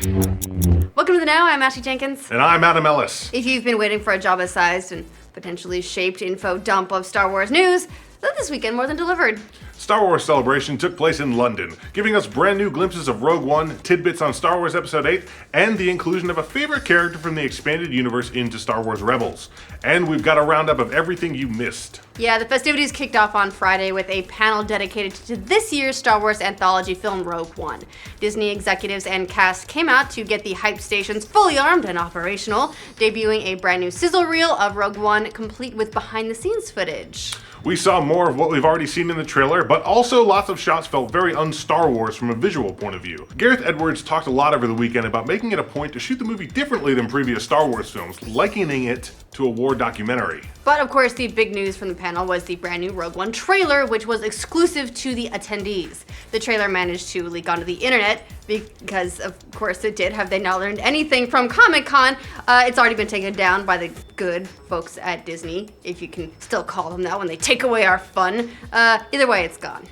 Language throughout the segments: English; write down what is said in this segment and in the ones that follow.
Welcome to the Now, I'm Ashley Jenkins. And I'm Adam Ellis. If you've been waiting for a Jabba-sized and potentially shaped info dump of Star Wars news, then this weekend more than delivered. Star Wars Celebration took place in London, giving us brand new glimpses of Rogue One, tidbits on Star Wars Episode VIII, and the inclusion of a favorite character from the expanded universe into Star Wars Rebels. And we've got a roundup of everything you missed. Yeah, the festivities kicked off on Friday with a panel dedicated to this year's Star Wars anthology film Rogue One. Disney executives and cast came out to get the hype stations fully armed and operational, debuting a brand new sizzle reel of Rogue One, complete with behind-the-scenes footage. We saw more of what we've already seen in the trailer, but also lots of shots felt very un-Star Wars from a visual point of view. Gareth Edwards talked a lot over the weekend about making it a point to shoot the movie differently than previous Star Wars films, likening it to a war documentary. But of course, the big news from the panel was the brand new Rogue One trailer, which was exclusive to the attendees. The trailer managed to leak onto the internet because, of course, it did. Have they not learned anything from Comic-Con? It's already been taken down by the good folks at Disney, if you can still call them that when they take away our fun. Either way, it's gone.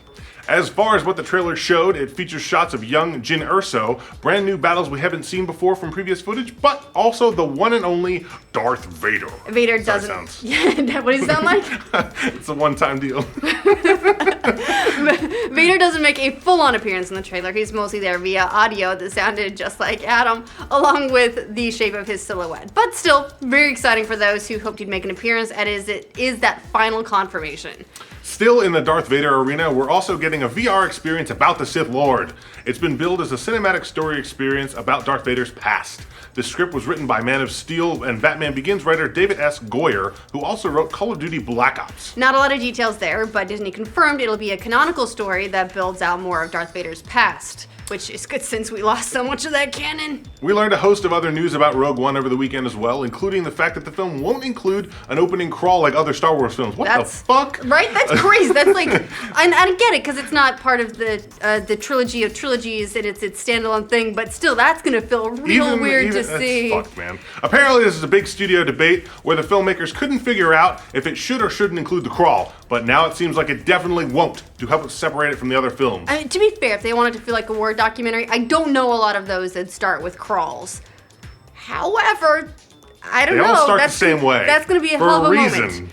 As far as what the trailer showed, it features shots of young Jyn Erso, brand new battles we haven't seen before from previous footage, but also the one and only Darth Vader. Vader doesn't. Yeah, what does he sound like? It's a one-time deal. Vader doesn't make a full-on appearance in the trailer. He's mostly there via audio that sounded just like Adam, along with the shape of his silhouette. But still, very exciting for those who hoped he'd make an appearance, and it is that final confirmation. Still in the Darth Vader arena, we're also getting a VR experience about the Sith Lord. It's been billed as a cinematic story experience about Darth Vader's past. The script was written by Man of Steel and Batman Begins writer David S. Goyer, who also wrote Call of Duty Black Ops. Not a lot of details there, but Disney confirmed it'll be a canonical story that builds out more of Darth Vader's past, which is good since we lost so much of that canon. We learned a host of other news about Rogue One over the weekend as well, including the fact that the film won't include an opening crawl like other Star Wars films. What the fuck? Right? That's crazy. That's like, I get it, because it's not part of the trilogy of trilogies, and it's its standalone thing, but still, that's gonna feel real weird to see. Fuck, man. Apparently, this is a big studio debate where the filmmakers couldn't figure out if it should or shouldn't include the crawl, but now it seems like it definitely won't, to help it separate it from the other films. I mean, to be fair, if they wanted to feel like a war documentary, I don't know a lot of those that start with crawls. However, I don't know. They all start the same way. That's going to be a hell of a moment.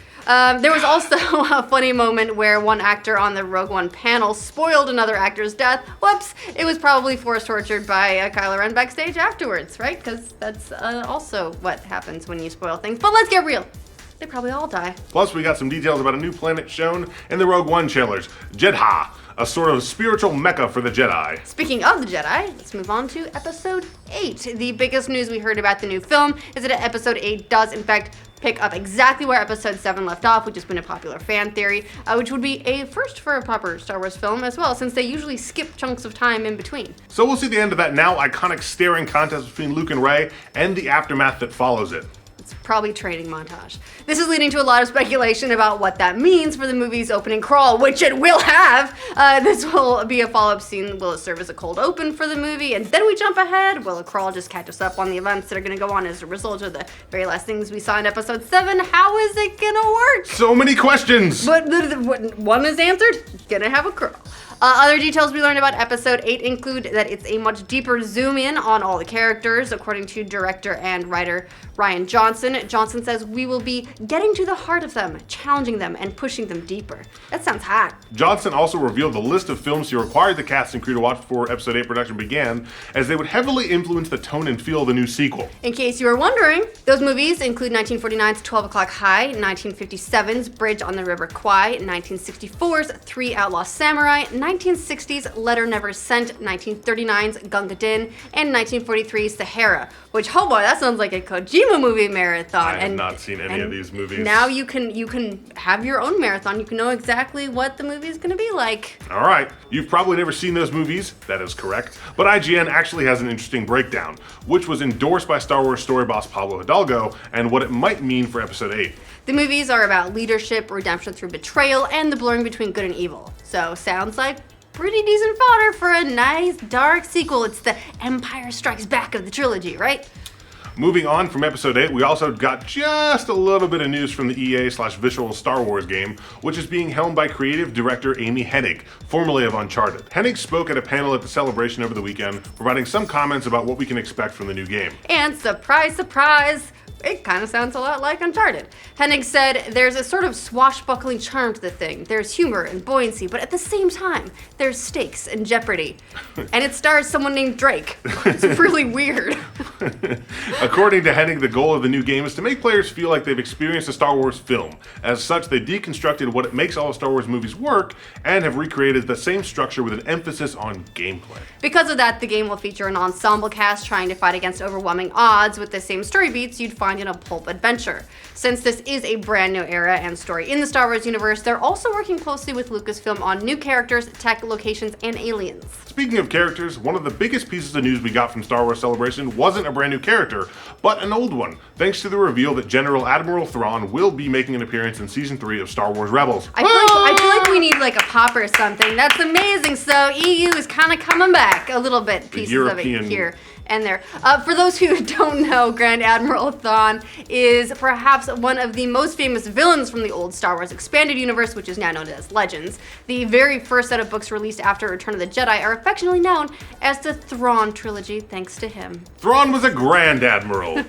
There was also a funny moment where one actor on the Rogue One panel spoiled another actor's death. Whoops! It was probably force tortured by Kylo Ren backstage afterwards, right? Because that's also what happens when you spoil things. But let's get real. They probably all die. Plus, we got some details about a new planet shown in the Rogue One trailers, Jedha, a sort of spiritual mecca for the Jedi. Speaking of the Jedi, let's move on to Episode 8. The biggest news we heard about the new film is that Episode 8 does, in fact, pick up exactly where Episode 7 left off, which has been a popular fan theory, which would be a first for a proper Star Wars film as well, since they usually skip chunks of time in between. So we'll see the end of that now iconic staring contest between Luke and Rey, and the aftermath that follows it. It's probably training montage. This is leading to a lot of speculation about what that means for the movie's opening crawl, which it will have. This will be a follow-up scene. Will it serve as a cold open for the movie? And then we jump ahead? Will a crawl just catch us up on the events that are going to go on as a result of the very last things we saw in Episode 7? How is it going to work? So many questions! But one is answered. Gonna have a crawl. Other details we learned about Episode 8 include that it's a much deeper zoom in on all the characters, according to director and writer Rian Johnson. Johnson says we will be getting to the heart of them, challenging them, and pushing them deeper. That sounds hot. Johnson also revealed the list of films he required the cast and crew to watch before Episode 8 production began, as they would heavily influence the tone and feel of the new sequel. In case you were wondering, those movies include 1949's 12 O'Clock High, 1957's Bridge on the River Kwai, 1964's Three Outlaw Samurai, 1960's Letter Never Sent, 1939's Gunga Din, and 1943's Sahara, which, oh boy, that sounds like a Kojima movie marathon. I have not seen any of these movies. Now you can have your own marathon. You can know exactly what the movie is going to be like. All right, you've probably never seen those movies. That is correct. But IGN actually has an interesting breakdown, which was endorsed by Star Wars story boss Pablo Hidalgo, and what it might mean for Episode 8. The movies are about leadership, redemption through betrayal, and the blurring between good and evil. So sounds like pretty decent fodder for a nice, dark sequel. It's the Empire Strikes Back of the trilogy, right? Moving on from episode 8, we also got just a little bit of news from the EA/Visual Star Wars game, which is being helmed by creative director Amy Hennig, formerly of Uncharted. Hennig spoke at a panel at the celebration over the weekend, providing some comments about what we can expect from the new game. And surprise, surprise, it kind of sounds a lot like Uncharted. Hennig said, there's a sort of swashbuckling charm to the thing. There's humor and buoyancy, but at the same time, there's stakes and jeopardy. And it stars someone named Drake. It's really weird. According to Hennig, the goal of the new game is to make players feel like they've experienced a Star Wars film. As such, they deconstructed what makes all Star Wars movies work and have recreated the same structure with an emphasis on gameplay. Because of that, the game will feature an ensemble cast trying to fight against overwhelming odds with the same story beats you'd find in a pulp adventure. Since this is a brand new era and story in the Star Wars universe, they're also working closely with Lucasfilm on new characters, tech, locations, and aliens. Speaking of characters, one of the biggest pieces of news we got from Star Wars Celebration wasn't a brand new character, but an old one, thanks to the reveal that Admiral Thrawn will be making an appearance in Season 3 of Star Wars Rebels. I feel like we need like a pop or something. That's amazing. So EU is kind of coming back a little bit, pieces of it here and there. For those who don't know, Grand Admiral Thrawn is perhaps one of the most famous villains from the old Star Wars expanded universe, which is now known as Legends. The very first set of books released after Return of the Jedi are affectionately known as the Thrawn trilogy, thanks to him. Thrawn was a Grand Admiral.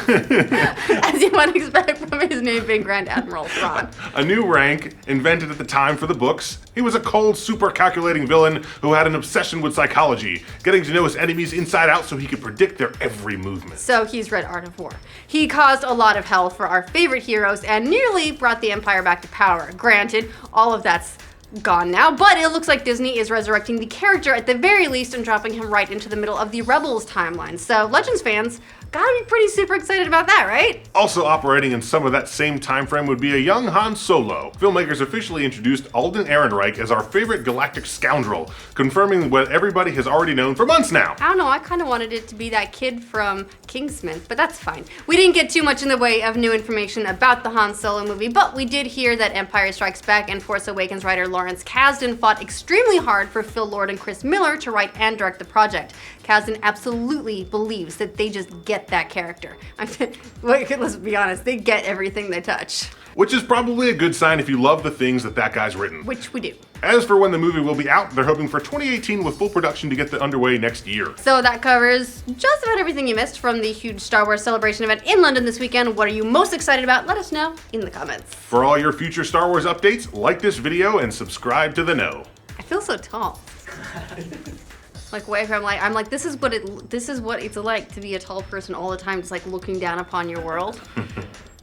As you might expect from his name being Grand Admiral Thrawn. A new rank invented at the time for the books. He was a cold, super calculating villain who had an obsession with psychology, getting to know his enemies inside out so he could predict their every movement. So he's read Art of War. He caused a lot of hell for our favorite heroes and nearly brought the Empire back to power. Granted, all of that's gone now, but it looks like Disney is resurrecting the character at the very least and dropping him right into the middle of the Rebels timeline. So Legends fans gotta be pretty super excited about that, right? Also operating in some of that same time frame would be a young Han Solo. Filmmakers officially introduced Alden Ehrenreich as our favorite galactic scoundrel, confirming what everybody has already known for months now. I don't know, I kind of wanted it to be that kid from Kingsman, but that's fine. We didn't get too much in the way of new information about the Han Solo movie, but we did hear that Empire Strikes Back and Force Awakens writer Lawrence Kasdan fought extremely hard for Phil Lord and Chris Miller to write and direct the project. Kasdan absolutely believes that they just get that character. Let's be honest, they get everything they touch. Which is probably a good sign if you love the things that guy's written. Which we do. As for when the movie will be out, they're hoping for 2018 with full production to get underway next year. So that covers just about everything you missed from the huge Star Wars Celebration event in London this weekend. What are you most excited about? Let us know in the comments. For all your future Star Wars updates, like this video and subscribe to The Know. I feel so tall. Like way from I'm like this is what it's like to be a tall person all the time, just like looking down upon your world.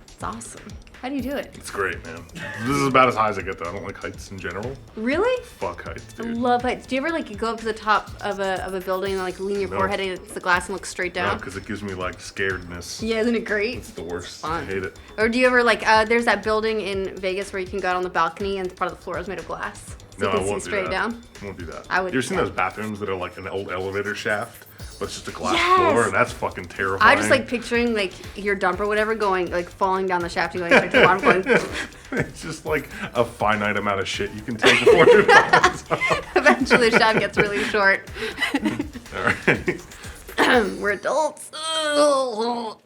It's awesome. How do you do it? It's great, man. This is about as high as I get, though. I don't like heights in general. Really? Fuck heights, I dude. love heights. Do you ever like go up to the top of a building and like lean your forehead against the glass and look straight down? No, because it gives me like scaredness. Yeah, isn't it great? It's the worst. Fun. I hate it. Or do you ever like there's that building in Vegas where you can go out on the balcony and part of the floor is made of glass. So No, you I can won't see do straight that. down. I won't do that. I would You ever do seen that. those bathrooms that are like an old elevator shaft, but it's just a glass Yes! floor? That's fucking terrifying. I just like picturing like your dump or whatever going like falling down the shaft and going straight to the bottom going. It's just like a finite amount of shit you can take before it falls off. Eventually the shaft gets really short. All right. We're adults. Ugh.